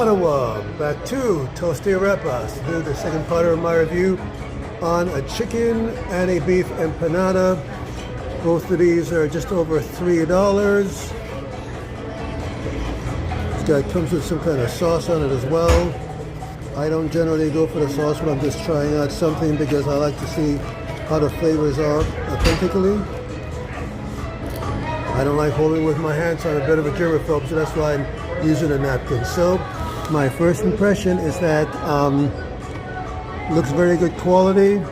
Ottawa, back to Toasty Arepas. To do the second part of my review on a chicken and a beef empanada. Both of these are just over $3. This guy comes with some kind of sauce on it as well. I don't generally go for the sauce, but I'm just trying out something because I like to see how the flavors are authentically. I don't like holding with my hands, so I'm a bit of a germaphobe, so that's why I'm using a napkin. So my first impression is that looks very good quality,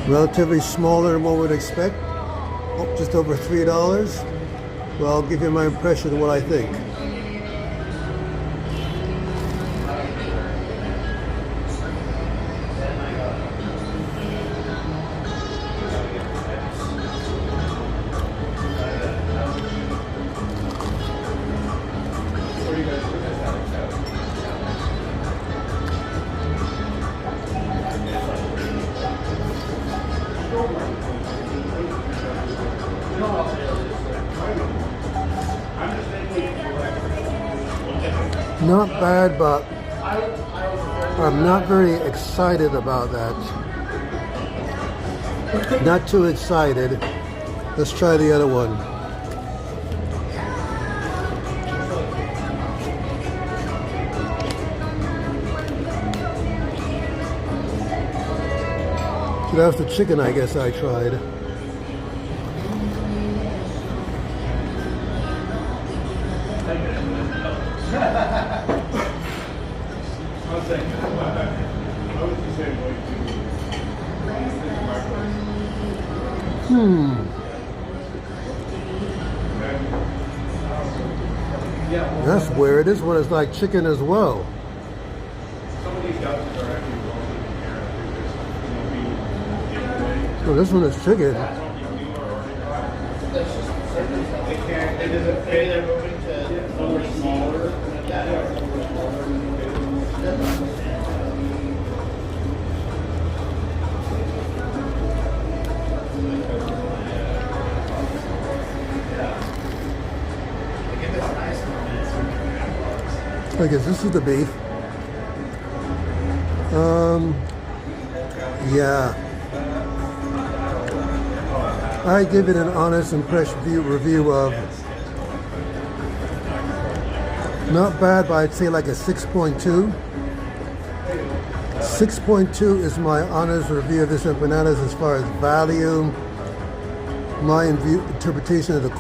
relatively smaller than one would expect. Oh, just over $3. Well, I'll give you my impression of what I think. Not bad, but I'm not very excited about that. Not too excited. Let's try the other one. So that was the chicken, I guess, I tried. That's weird. This one is like chicken as well. So this one is chicken. I guess this is the beef. Yeah. I give it an honest review of not bad, but I'd say like a 6.2. 6.2 is my honest review of this empanadas as far as value. My interpretation of the